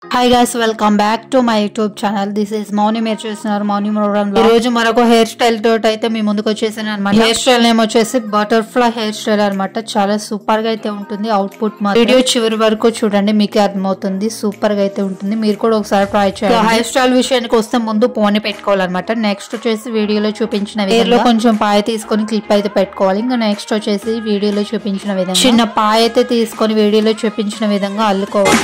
Hi guys, welcome back to my YouTube channel. This is Mouni. మీరు చూస్తున్నారు మౌని programme. ఈ రోజు మరొక హెయిర్ స్టైల్ తోటి అయితే మీ ముందుకు వచ్చేసాను అనమాట. హెయిర్ స్టైల్ నేమ్ వచ్చేసి బటర్ఫ్లై హెయిర్ స్టైల్ అనమాట. చాలా సూపర్ గా అయితే ఉంటుంది. అవుట్పుట్ వీడియో చివరి వరకు చూడండి, మీకు అర్థమవుతుంది. సూపర్ గా అయితే ఉంటుంది. మీరు కూడా ఒకసారి ట్రై చేయండి. హెయిర్ స్టైల్ విషయానికి వస్తే ముందు పోనీ పెట్టుకోవాలన్నమాట. నెక్స్ట్ వచ్చేసి వీడియోలో చూపించిన హెయిర్ లో కొంచెం పాయ తీసుకొని క్లిప్ అయితే పెట్టుకోవాలి. ఇంకా నెక్స్ట్ వచ్చేసి వీడియోలో చూపించిన విధంగా చిన్న పాయ అయితే తీసుకొని వీడియోలో చూపించిన విధంగా అల్లుకోవాలి.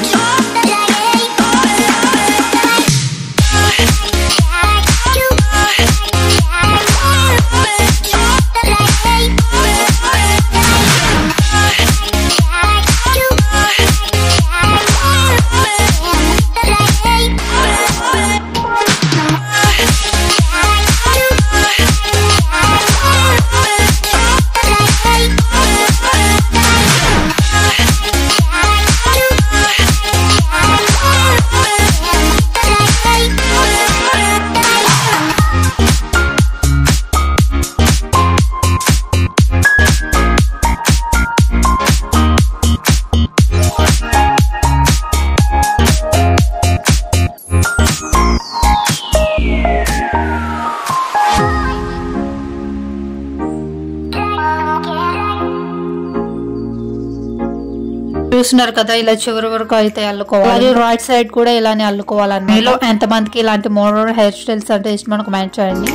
చూస్తున్నారు కదా, ఇలా చివరి వరకు అయితే అల్లుకోవాలి. రైట్ సైడ్ కూడా ఇలానే అల్లుకోవాలని. మీలో ఎంతమందికి ఇలాంటి మోడల్ హెయిర్ స్టైల్స్ అంటే ఇష్టం మనకు కమెంట్ చేయండి.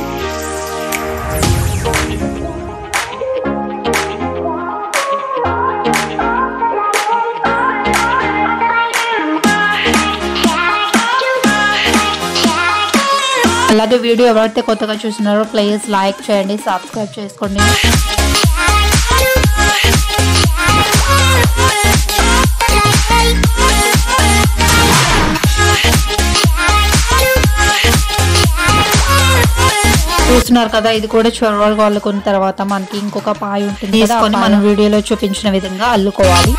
అలాగే వీడియో ఎవరైతే కొత్తగా చూస్తున్నారో ప్లీజ్ లైక్ చేయండి, సబ్స్క్రైబ్ చేసుకోండి. చూస్తున్నారు కదా, ఇది కూడా చివరి అల్లుకున్న తర్వాత మనకి ఇంకొక పాయ ఉంటుంది. తీసుకొని మనం వీడియోలో చూపించిన విధంగా అల్లుకోవాలి.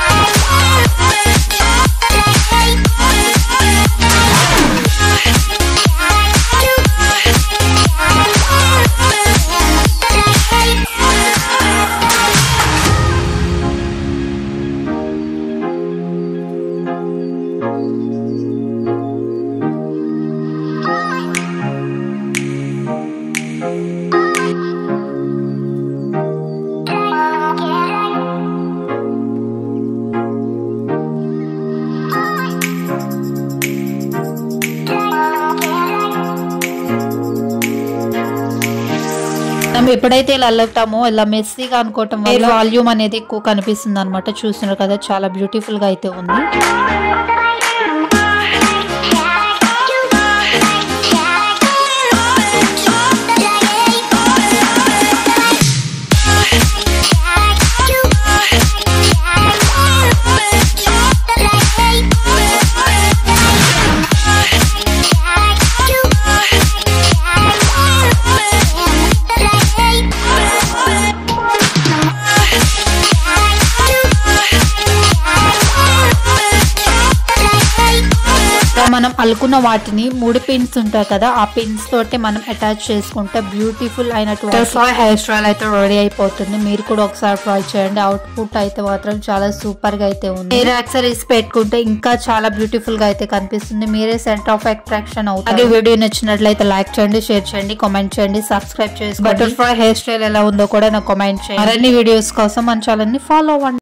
ఎప్పుడైతే ఇలా అల్లుతామో ఇలా మెస్సీగా అనుకోవటం వల్ల వాల్యూమ్ అనేది ఎక్కువ కనిపిస్తుంది అనమాట. చూస్తున్నారు కదా, చాలా బ్యూటిఫుల్ గా అయితే ఉంది. మనం అల్లుకున్న వాటిని 3 పిన్స్ ఉంటాయి కదా, ఆ పిన్స్ తోటి మనం అటాచ్ చేసుకుంటే బ్యూటిఫుల్ అయినటువంటి హెయిర్ స్టైల్ అయితే రెడీ అయిపోతుంది. మీరు కూడా ఒకసారి ట్రై చేయండి. అవుట్పుట్ అయితే మాత్రం చాలా సూపర్ గా అయితే ఉంది. హెయిర్ యాక్సరీస్ పెట్టుకుంటే ఇంకా చాలా బ్యూటిఫుల్ గా అయితే కనిపిస్తుంది. మీరే సెంటర్ ఆఫ్ అట్రాక్షన్ అవుతారు. అదే వీడియో నచ్చినట్లయితే లైక్ చేయండి, షేర్ చేయండి, కామెంట్ చేయండి, సబ్స్క్రైబ్ చేసుకోండి. బటర్ఫ్లై హెయిర్ స్టైల్ ఎలా ఉందో కూడా నాకు కామెంట్ చేయండి. మరిన్ని వీడియోస్ కోసం మన ఛానల్ ని ఫాలో అవ్వండి.